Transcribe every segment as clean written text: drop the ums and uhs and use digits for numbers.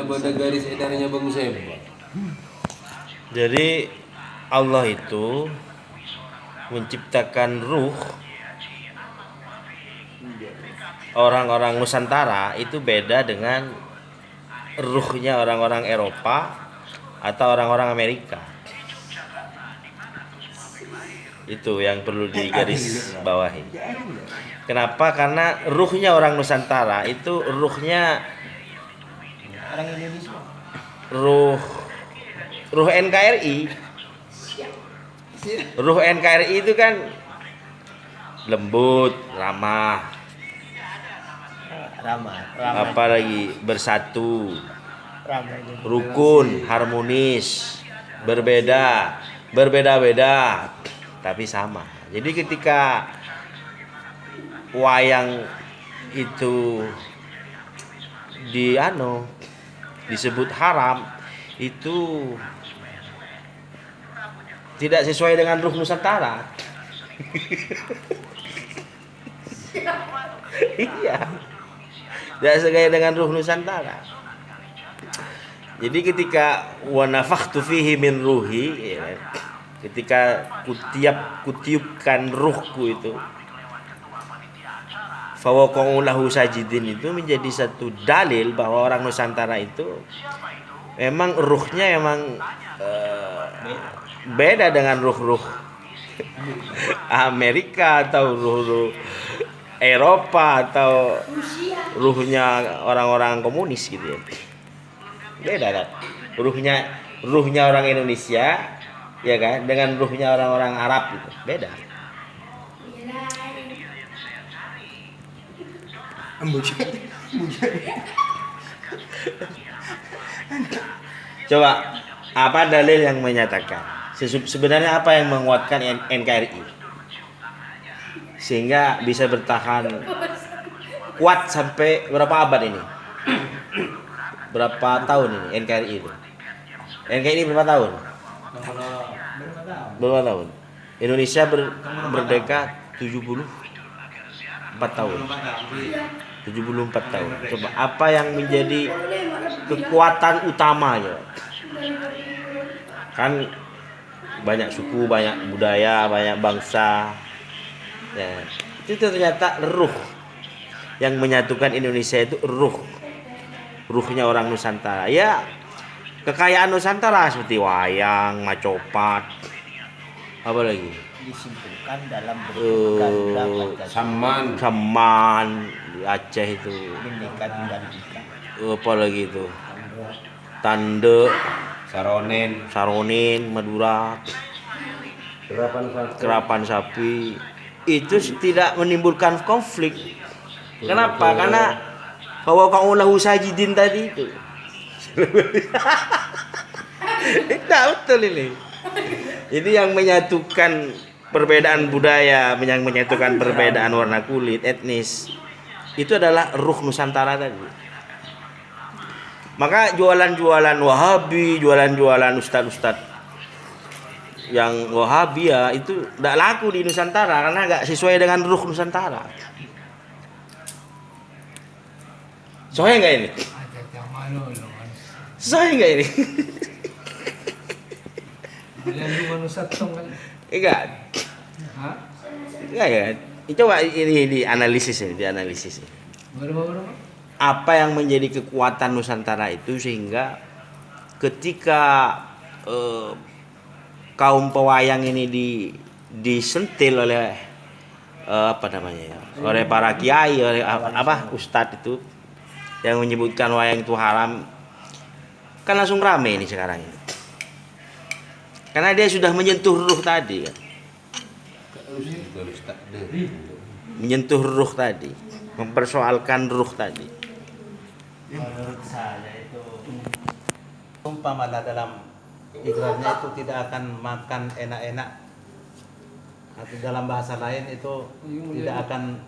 pada garis edarnya Bang Seba. Jadi Allah itu menciptakan ruh orang-orang Nusantara itu beda dengan ruhnya orang-orang Eropa atau orang-orang Amerika. Itu yang perlu digaris bawahi. Kenapa? Karena ruhnya orang Nusantara itu ruhnya Orang Indonesia. ruh NKRI. Ruh NKRI itu kan lembut, ramah, Ramai. apalagi bersatu, Ramai. rukun, harmonis, berbeda-beda tapi sama. Jadi ketika wayang itu disebut haram, itu tidak sesuai dengan ruh Nusantara. Iya, tidak sesuai dengan ruh Nusantara. Jadi ketika wa nafakhtu fihi min ruhi, ya, ketika kutiupkan ruhku itu, fawaqa'u lahu sajidin, itu menjadi satu dalil bahwa orang Nusantara itu memang ruhnya memang beda dengan ruh-ruh Amerika atau ruh-ruh Eropa atau ruhnya orang-orang komunis gitu ya. Beda kan? Ruhnya orang Indonesia ya kan dengan ruhnya orang-orang Arab gitu. Beda. Coba apa dalil yang menyatakan? Sebenarnya apa yang menguatkan NKRI sehingga bisa bertahan kuat sampai berapa abad ini? Berapa tahun ini NKRI itu? NKRI berapa tahun? Berapa tahun? Indonesia merdeka 74 tahun. 74 tahun. Coba apa yang menjadi kekuatan utamanya? Kan banyak suku, banyak budaya, banyak bangsa. Ya, itu ternyata ruh yang menyatukan Indonesia itu ruhnya orang Nusantara. Ya, kekayaan Nusantara seperti wayang, macopat, apa lagi? Disimpulkan dalam bentuk Garuda Pancasila. Saman di Aceh itu. Bhinneka Tunggal Ika. Apa lagi itu? Tande, Saronin, Madura, kerapan sapi. Itu tidak menimbulkan konflik. Kenapa? Karena bahwa kaulahu sajidin tadi itu. Tidak betul ini. Ini yang menyatukan perbedaan budaya, yang menyatukan perbedaan warna kulit, etnis. Itu adalah ruh Nusantara tadi. Maka jualan-jualan Wahabi, jualan-jualan ustad-ustad yang Wahabi ya itu tidak laku di Nusantara karena nggak sesuai dengan ruh Nusantara. Sesuai nggak ini? Sesuai nggak ini? Enggak. Enggak ya. Coba ini dianalisis ya, dianalisis. Apa yang menjadi kekuatan Nusantara itu sehingga ketika kaum pewayang ini disentil oleh apa namanya ya, oleh para kiai, oleh ustadz itu yang menyebutkan wayang itu haram, kan langsung rame ini sekarang ini. Karena dia sudah menyentuh ruh tadi kan. Menyentuh ruh tadi, mempersoalkan ruh tadi. Menurut saya itu umpamalah dalam ikrarnya itu tidak akan makan enak-enak, atau dalam bahasa lain itu tidak akan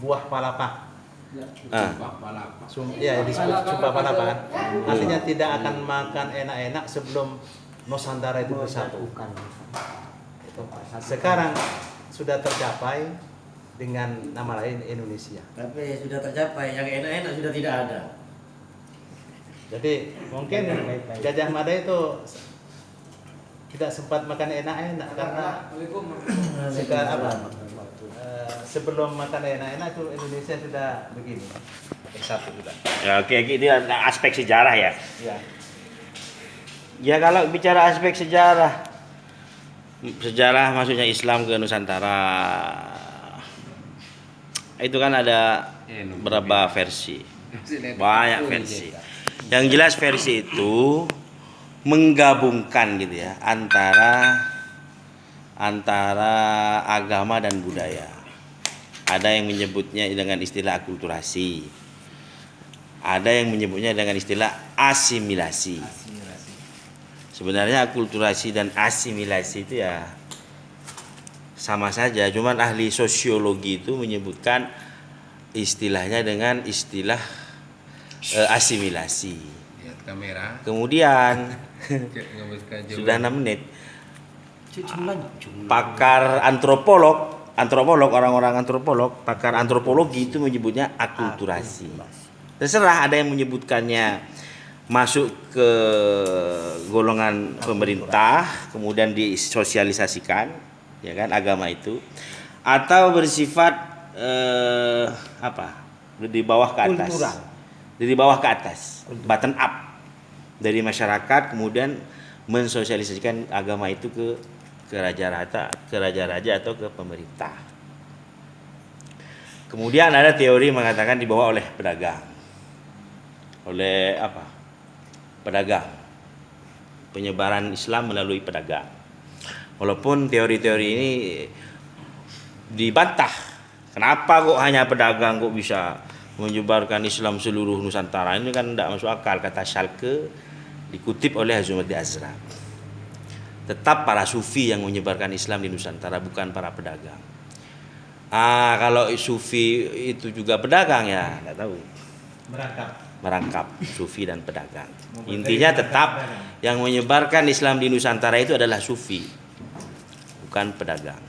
buah palapa. Ya disebut sumpah palapa kan. Artinya tidak akan makan enak-enak sebelum Nusantara itu bersatu. Sekarang sudah tercapai dengan nama lain Indonesia. Tapi sudah tercapai, yang enak-enak sudah tidak ada. Jadi mungkin Gajah Mada itu tidak sempat makan enak-enak karena sekarang apa? Sebelum makan enak-enak itu Indonesia sudah begini. Satu juga. Ya, oke, itu aspek sejarah ya. Ya. Ya kalau bicara aspek sejarah maksudnya Islam ke Nusantara itu kan ada berapa versi, banyak versi. Yang jelas versi itu menggabungkan gitu ya antara agama dan budaya. Ada yang menyebutnya dengan istilah akulturasi, ada yang menyebutnya dengan istilah asimilasi. Sebenarnya akulturasi dan asimilasi itu ya sama saja, cuman ahli sosiologi itu menyebutkan istilahnya dengan istilah asimilasi. Lihat kamera. Kemudian sudah 6 menit. Pakar antropolog orang-orang antropolog, pakar antropologi itu menyebutnya akulturasi. Terserah, ada yang menyebutkannya masuk ke golongan pemerintah kemudian disosialisasikan ya kan agama itu, atau bersifat di bawah ke atas, dari bawah ke atas, bottom up, dari masyarakat kemudian mensosialisasikan agama itu ke raja-raja atau ke pemerintah. Kemudian ada teori mengatakan dibawa oleh pedagang, penyebaran Islam melalui pedagang. Walaupun teori-teori ini dibantah, kenapa kok hanya pedagang kok bisa menyebarkan Islam seluruh Nusantara, ini kan tidak masuk akal, kata Schalke dikutip oleh Azumardi Azra. Tetap para sufi yang menyebarkan Islam di Nusantara, bukan para pedagang. Kalau sufi itu juga pedagang ya tidak tahu. Merangkap sufi dan pedagang. Intinya tetap yang menyebarkan Islam di Nusantara itu adalah sufi, bukan pedagang.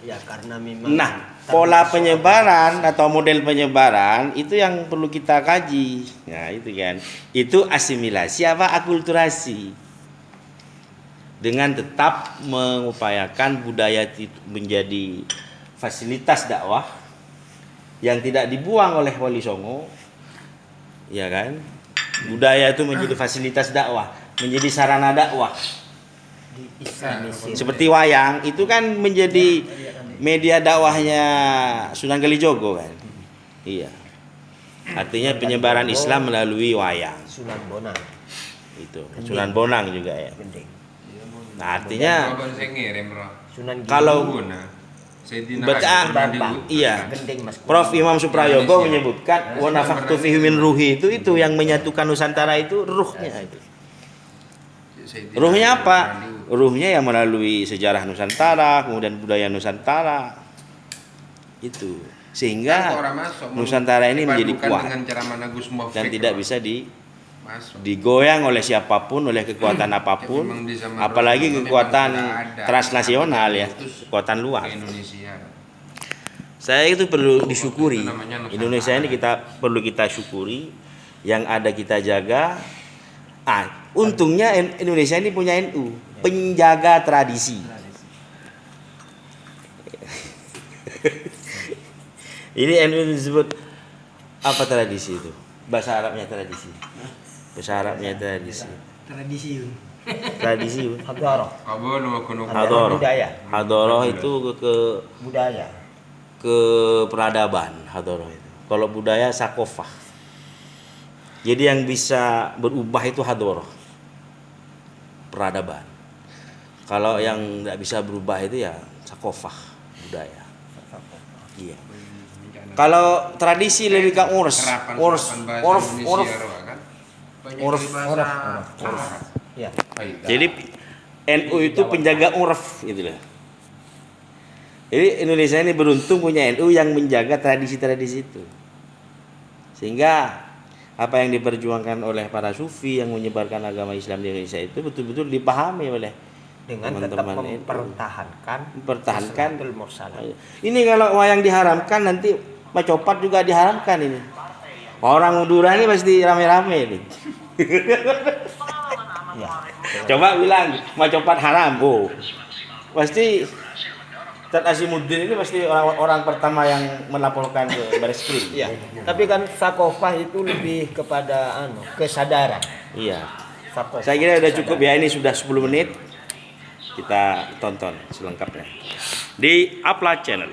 Ya karena memang. Nah, pola penyebaran atau model penyebaran itu yang perlu kita kaji. Nah, itu kan. Itu asimilasi apa akulturasi. Dengan tetap mengupayakan budaya itu menjadi fasilitas dakwah yang tidak dibuang oleh Wali Songo, ya kan? Budaya itu menjadi fasilitas dakwah, menjadi sarana dakwah. Seperti wayang itu kan menjadi media dakwahnya Sunan Kalijogo kan? Iya. Artinya penyebaran Islam melalui wayang. Sunan Bonang. Itu Sunan Bonang juga ya. Nah, artinya kalau Prof. Imam Suprayogo menyebutkan wa nafakhtu fihi min ruhi, itu yang menyatukan Nusantara itu ruhnya itu. Ruhnya apa? Ruhnya yang melalui sejarah Nusantara, kemudian budaya Nusantara. Itu. Sehingga Nusantara ini menjadi kuat dan tidak bisa digoyang oleh siapapun, oleh kekuatan apapun, apalagi kekuatan transnasional ya, kekuatan luar. Saya itu perlu disyukuri. Indonesia ini perlu kita syukuri, yang ada kita jaga. Untungnya Indonesia ini punya NU, penjaga tradisi. Ini NU disebut apa tradisi itu? Bahasa Arabnya tradisi. Bahasa Arabnya tradisi. Tradisi. Hadoroh itu ke budaya. Ke peradaban hadoroh itu. Kalau budaya sakofah. Jadi yang bisa berubah itu hadoroh, peradaban. Kalau yang tidak bisa berubah itu ya sakofah, budaya. Iya. Kalau tradisi lebih ke urf. Ya. Jadi NU itu penjaga urf gitu loh. Jadi Indonesia ini beruntung punya NU yang menjaga tradisi-tradisi itu. Sehingga apa yang diperjuangkan oleh para sufi yang menyebarkan agama Islam di Indonesia itu betul-betul dipahami oleh dengan teman-teman tetap mempertahankan ini. Kalau wayang diharamkan nanti macopat juga diharamkan ini. Orang Madura ini pasti rame-rame nih. Ya. Coba bilang mau copot haram, oh pasti Ustaz Azimuddin ini pasti orang pertama yang melaporkan ke Baris Krim. Iya. Tapi kan sakofah itu lebih kepada kesadaran. Iya. Sakofah, Saya kira udah cukup kesadaran. ya, ini sudah 10 menit. Kita tonton selengkapnya di Upload Channel.